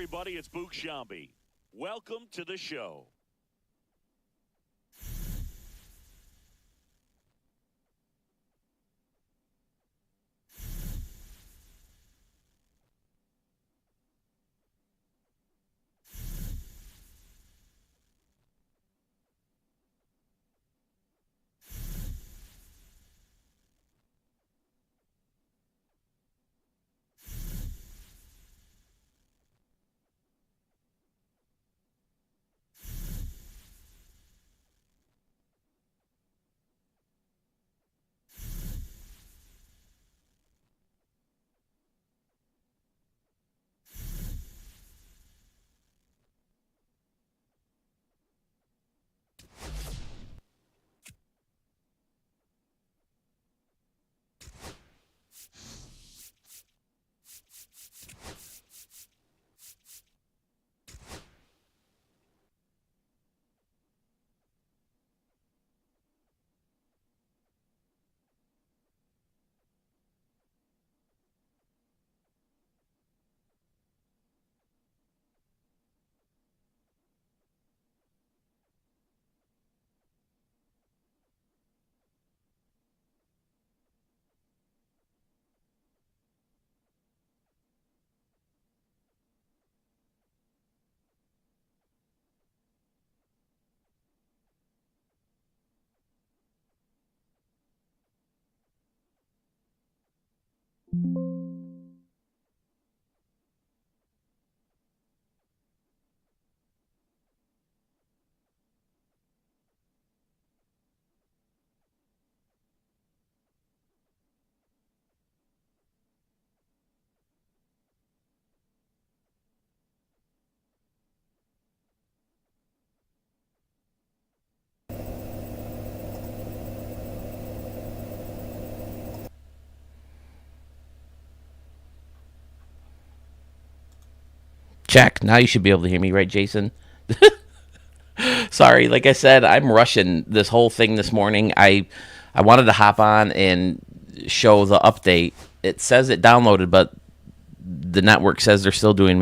everybody, it's Book Shambi. Welcome to the show. Check. Now you should be able to hear me, right, Jason? Sorry, like I said, I'm rushing this whole thing this morning. I wanted to hop on and show the update. It says it downloaded, but the network says they're still doing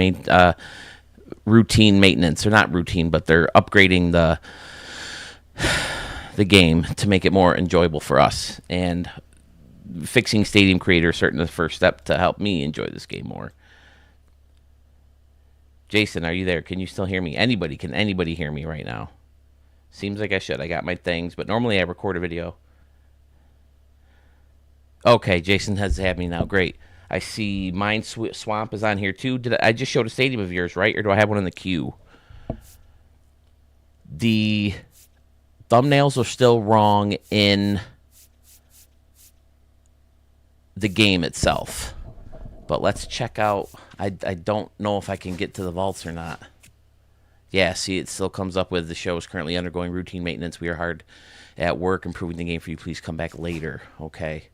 routine maintenance. Or not routine, but they're upgrading the game to make it more enjoyable for us. And fixing Stadium Creator is certainly the first step to help me enjoy this game more. Jason, are you there? Can you still hear me? Can anybody hear me right now? Seems like I should. I got my things, but normally I record a video. Okay, Jason has had me now. Great. I see Mine Swamp is on here too. I just showed a stadium of yours, right? Or do I have one in the queue? The thumbnails are still wrong in the game itself. But let's check out. I don't know if I can get to the vaults or not. Yeah, see, it still comes up with the show is currently undergoing routine maintenance. We are hard at work improving the game for you. Please come back later. Okay.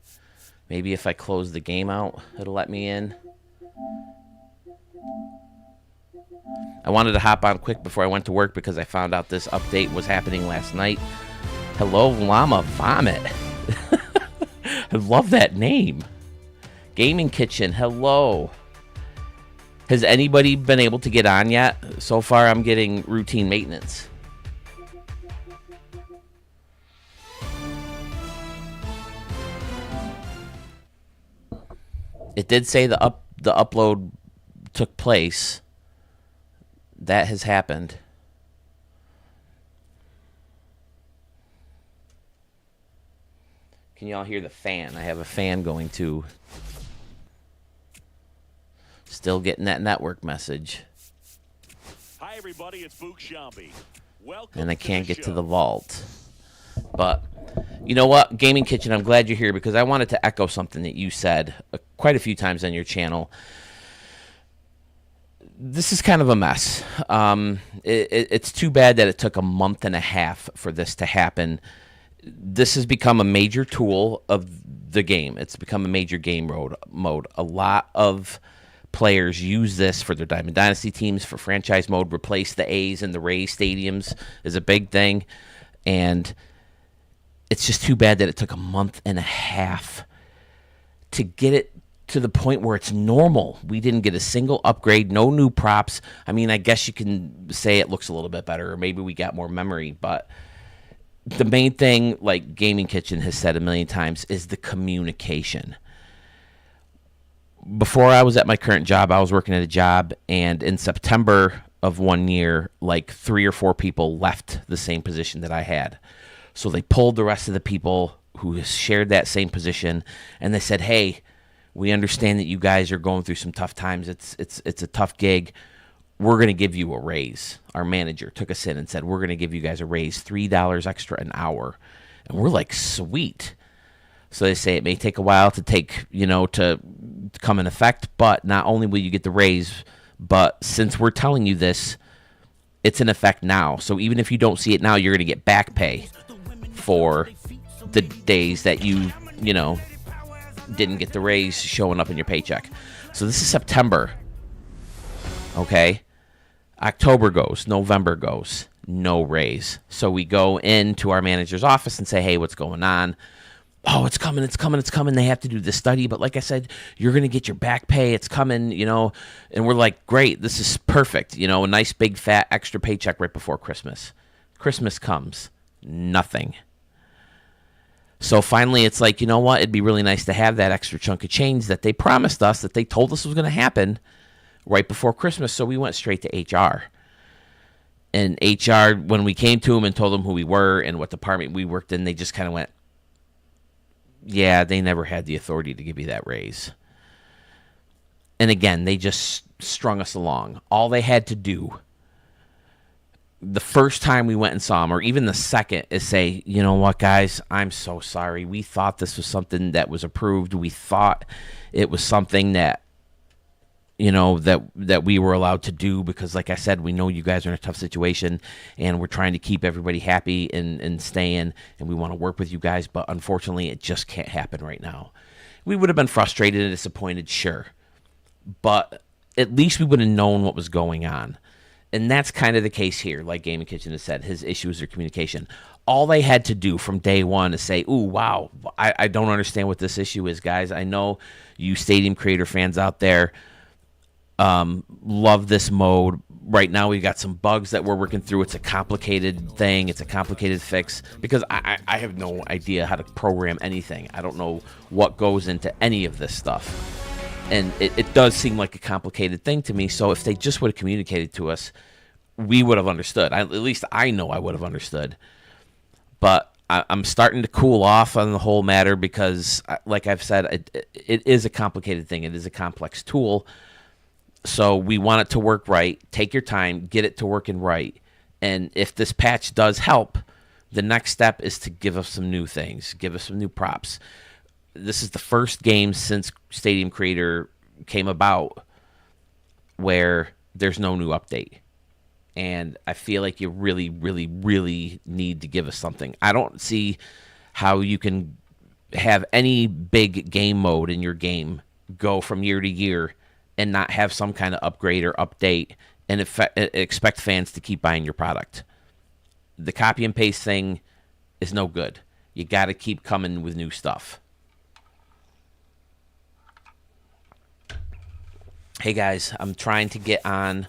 Maybe if I close the game out, it'll let me in. I wanted to hop on quick before I went to work because I found out this update was happening last night. Hello, Llama Vomit. I love that name. Gaming Kitchen, hello. Has anybody been able to get on yet? So far, I'm getting routine maintenance. It did say the upload took place. That has happened. Can y'all hear the fan? I have a fan going too. Still getting that network message. Hi, everybody. It's Book Shambi. Welcome. And I can't get to the vault. But you know what, Gaming Kitchen, I'm glad you're here because I wanted to echo something that you said quite a few times on your channel. This is kind of a mess. It's too bad that it took a month and a half for this to happen. This has become a major tool of the game. It's become a major game mode. A lot of players use this for their Diamond Dynasty teams, for franchise mode. Replace the A's and the Rays stadiums is a big thing. And it's just too bad that it took a month and a half to get it to the point where it's normal. We didn't get a single upgrade, no new props. I mean, I guess you can say it looks a little bit better, or maybe we got more memory, but the main thing, like Gaming Kitchen has said a million times, is the communication. Before I was at my current job, I was working at a job, and in September of one year, like 3 or 4 people left the same position that I had. So they pulled the rest of the people who shared that same position, and they said, hey, we understand that you guys are going through some tough times. It's a tough gig. We're going to give you a raise. Our manager took us in and said, we're going to give you guys a raise, $3 extra an hour. And we're like, sweet. So they say it may take a while to to come in effect, but not only will you get the raise, but since we're telling you this, it's in effect now. So even if you don't see it now, you're going to get back pay for the days that you didn't get the raise showing up in your paycheck. So this is September. Okay. October goes, November goes, no raise. So we go into our manager's office and say, hey, what's going on? Oh, it's coming. They have to do this study. But like I said, you're going to get your back pay. It's coming, and we're like, great, this is perfect. A nice big fat extra paycheck right before Christmas. Christmas comes, nothing. So finally, it's like, you know what? It'd be really nice to have that extra chunk of change that they promised us, that they told us was going to happen right before Christmas. So we went straight to HR. And HR, when we came to them and told them who we were and what department we worked in, they just kind of went, yeah, they never had the authority to give you that raise. And again, they just strung us along. All they had to do the first time we went and saw them, or even the second, is say, you know what, guys, I'm so sorry. We thought this was something that was approved. We thought it was something that, that we were allowed to do because, like I said, we know you guys are in a tough situation, and we're trying to keep everybody happy and staying, and we want to work with you guys, but unfortunately, it just can't happen right now. We would have been frustrated and disappointed, sure, but at least we would have known what was going on. And that's kind of the case here, like Gaming Kitchen has said. His issues are communication. All they had to do from day one is say, ooh, wow, I don't understand what this issue is, guys. I know you Stadium Creator fans out there love this mode. Right now we've got some bugs that we're working through. It's a complicated thing. It's a complicated fix because I have no idea how to program anything. I don't know what goes into any of this stuff. And it does seem like a complicated thing to me. So if they just would have communicated to us, we would have understood. At least I know I would have understood. But I'm starting to cool off on the whole matter because, like I've said, it is a complicated thing. It is a complex tool. So we want it to work right. Take your time. Get it to working right. And if this patch does help, the next step is to give us some new things. Give us some new props. This is the first game since Stadium Creator came about where there's no new update. And I feel like you really, really, really need to give us something. I don't see how you can have any big game mode in your game go from year to year and not have some kind of upgrade or update and expect fans to keep buying your product. The copy and paste thing is no good. You got to keep coming with new stuff. Hey guys, I'm trying to get on.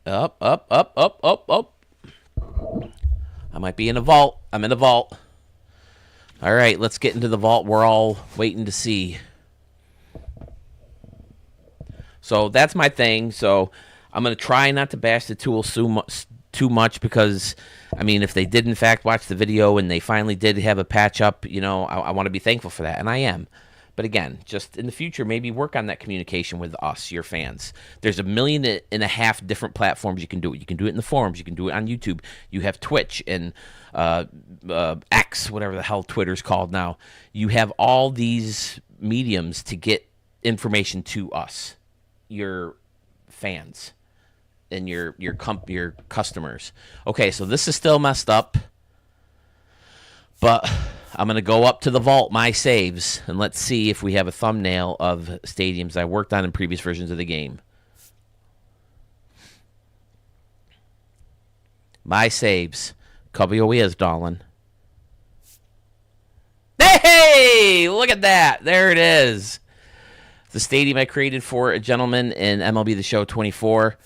Up. I might be in a vault. I'm in a vault. All right, let's get into the vault. We're all waiting to see. So that's my thing. So I'm going to try not to bash the tool too much because, I mean, if they did in fact watch the video and they finally did have a patch up, I want to be thankful for that, and I am. But again, just in the future, maybe work on that communication with us, your fans. There's 1.5 million different platforms you can do it. You can do it in the forums. You can do it on YouTube. You have Twitch and X, whatever the hell Twitter's called now. You have all these mediums to get information to us, your fans, and your customers. Okay, so this is still messed up, but I'm going to go up to the vault, my saves, and let's see if we have a thumbnail of stadiums I worked on in previous versions of the game. My saves. Cover your ears, darling. Hey, look at that. There it is. The stadium I created for a gentleman in MLB The Show 24.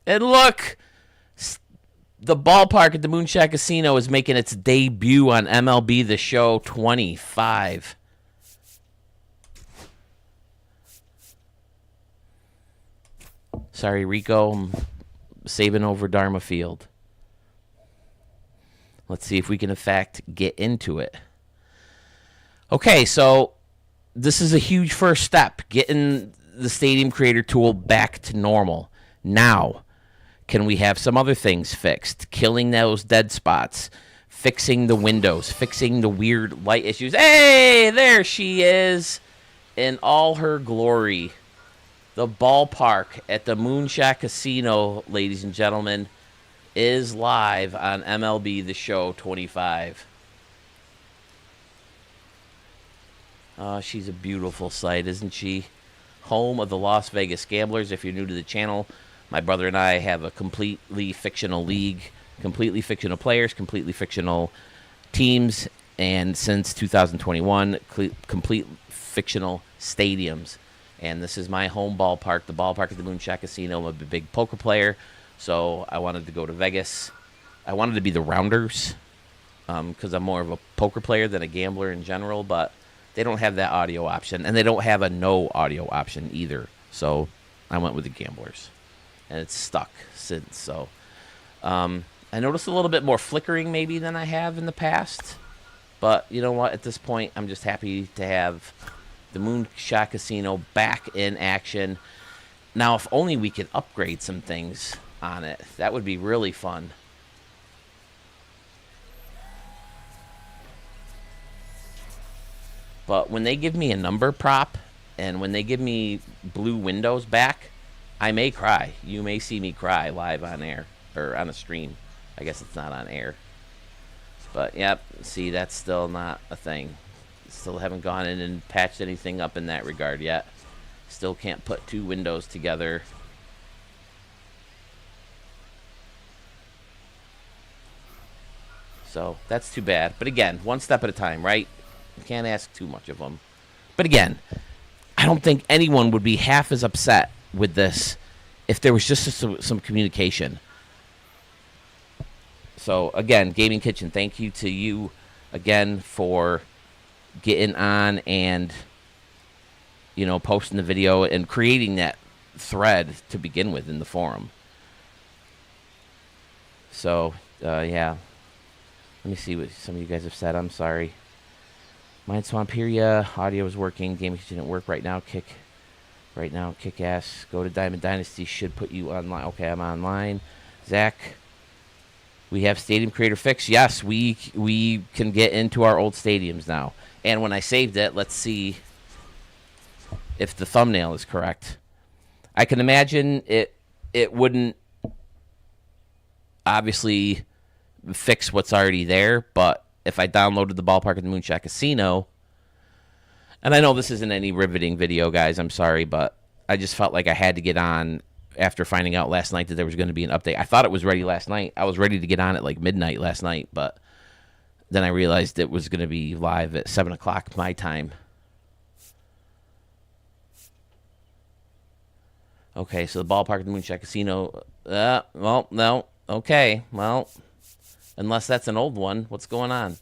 And look, the ballpark at the Moonshot Casino is making its debut on MLB The Show 25. Sorry, Rico. I'm saving over Dharma Field. Let's see if we can, in fact, get into it. Okay, so this is a huge first step, getting the Stadium Creator tool back to normal. Now, can we have some other things fixed? Killing those dead spots, fixing the windows, fixing the weird light issues. Hey, there she is in all her glory. The ballpark at the Moonshot Casino, ladies and gentlemen, is live on MLB The Show 25. She's a beautiful sight, isn't she? Home of the Las Vegas Gamblers. If you're new to the channel, my brother and I have a completely fictional league, completely fictional players, completely fictional teams, and since 2021, complete fictional stadiums. And this is my home ballpark, the ballpark at the Moonshot Casino. I'm a big poker player, so I wanted to go to Vegas. I wanted to be the Rounders because I'm more of a poker player than a gambler in general, but they don't have that audio option, and they don't have a no audio option either. So I went with the Gamblers, and it's stuck since. So I noticed a little bit more flickering maybe than I have in the past, but you know what? At this point, I'm just happy to have the Moonshot Casino back in action. Now, if only we could upgrade some things on it, that would be really fun. But when they give me a number prop and when they give me blue windows back, I may cry. You may see me cry live on air or on a stream. I guess it's not on air. But, yep, see, that's still not a thing. Still haven't gone in and patched anything up in that regard yet. Still can't put two windows together. So, that's too bad. But again, one step at a time, right? You can't ask too much of them. But again, I don't think anyone would be half as upset with this if there was just some communication. So, again, Gaming Kitchen, thank you to you again for getting on and, you know, posting the video and creating that thread to begin with in the forum. So, yeah. Let me see what some of you guys have said. I'm sorry. Mind Swamp here, yeah. Audio is working. Gaming Kitchen didn't work right now. Kick ass. Go to Diamond Dynasty. Should put you online. Okay, I'm online. Zach, we have Stadium Creator Fix. Yes, we can get into our old stadiums now. And when I saved it, let's see if the thumbnail is correct. I can imagine it wouldn't obviously fix what's already there, but if I downloaded the ballpark at the Moonshot Casino, and I know this isn't any riveting video, guys, I'm sorry, but I just felt like I had to get on after finding out last night that there was going to be an update. I thought it was ready last night. I was ready to get on at like midnight last night, but then I realized it was going to be live at 7 o'clock my time. Okay, so the ballpark at the Moonshot Casino. Well, no. Okay, well, unless that's an old one. What's going on?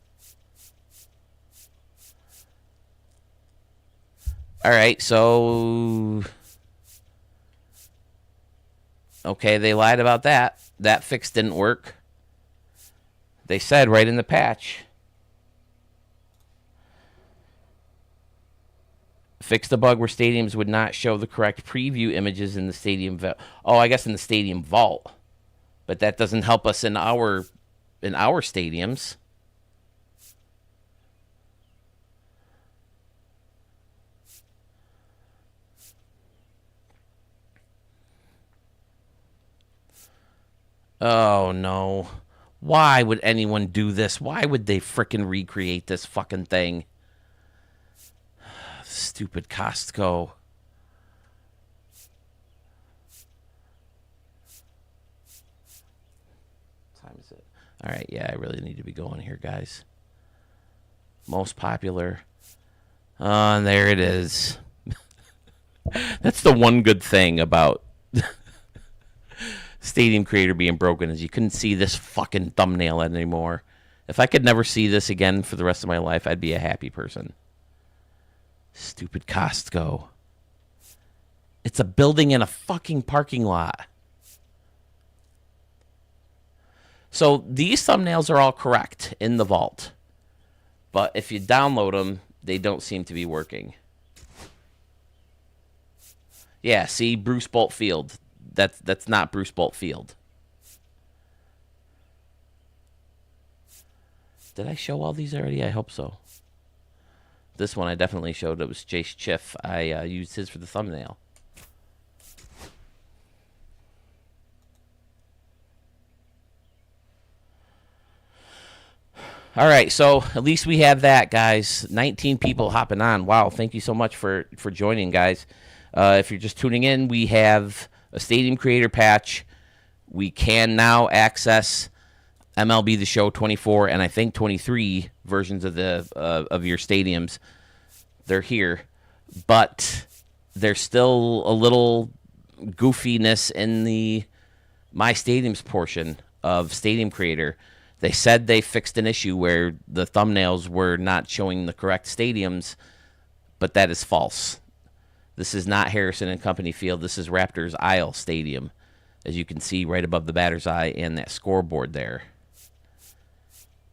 All right, so... Okay, they lied about that. That fix didn't work. They said right in the patch. Fix the bug where stadiums would not show the correct preview images in the stadium vault. Oh, I guess in the stadium vault. But that doesn't help us in our stadiums. Oh, no. Why would anyone do this? Why would they frickin' recreate this fucking thing? Stupid Costco. What time is it? All right, yeah, I really need to be going here, guys. Most popular. And there it is. That's the one good thing about Stadium Creator being broken is you couldn't see this fucking thumbnail anymore. If I could never see this again for the rest of my life, I'd be a happy person. Stupid Costco. It's a building in a fucking parking lot. So these thumbnails are all correct in the vault. But if you download them, they don't seem to be working. Yeah, see, Bruce Bolt Field. That's not Bruce Bolt Field. Did I show all these already? I hope so. This one I definitely showed. It was Jace Chiff. I used his for the thumbnail. All right, so at least we have that, guys. 19 people hopping on. Wow, thank you so much for joining, guys. If you're just tuning in, we have a Stadium Creator patch. We can now access MLB The Show 24 and I think 23 versions of the of your stadiums. They're here, but there's still a little goofiness in the My Stadiums portion of Stadium Creator. They said they fixed an issue where the thumbnails were not showing the correct stadiums, but that is false. This is not Harrison and Company Field. This is Raptors Isle Stadium, as you can see right above the batter's eye and that scoreboard there.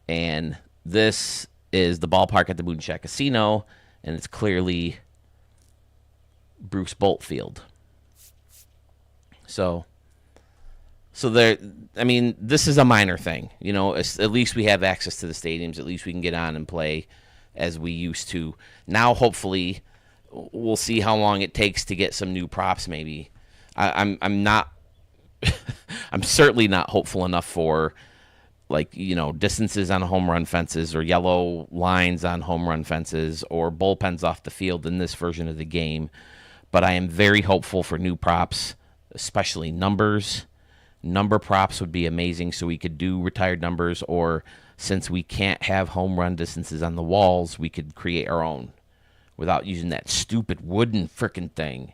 And this is the ballpark at the Moonshot Casino, and it's clearly Bruce Bolt Field. So there, I mean, this is a minor thing. You know, at least we have access to the stadiums. At least we can get on and play as we used to. Now, hopefully, we'll see how long it takes to get some new props. Maybe I'm not. I'm certainly not hopeful enough for, like, you know, distances on home run fences or yellow lines on home run fences or bullpens off the field in this version of the game. But I am very hopeful for new props, especially numbers. Number props would be amazing, so we could do retired numbers, or since we can't have home run distances on the walls, we could create our own without using that stupid wooden frickin' thing.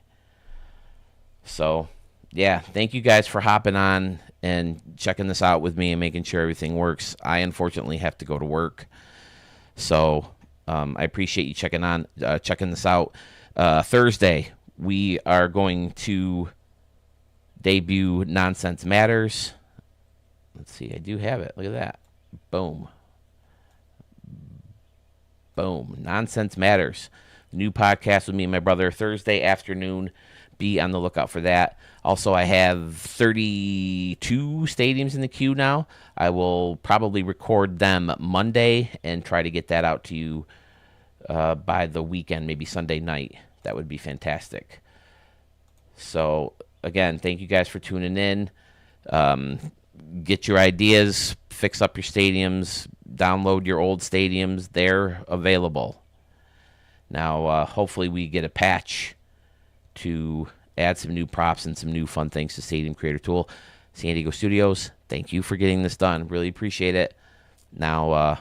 So, yeah, thank you guys for hopping on and checking this out with me and making sure everything works. I unfortunately have to go to work, so I appreciate you checking this out. Thursday, we are going to debut Nonsense Matters. Let's see, I do have it. Look at that. Boom. Boom. Nonsense Matters. New podcast with me and my brother Thursday afternoon. Be on the lookout for that. Also, I have 32 stadiums in the queue now. I will probably record them Monday and try to get that out to you by the weekend, maybe Sunday night. That would be fantastic. So, again, thank you guys for tuning in. Get your ideas, fix up your stadiums, download your old stadiums. They're available. Now, hopefully we get a patch to add some new props and some new fun things to Stadium Creator Tool. San Diego Studios, thank you for getting this done. Really appreciate it. Now,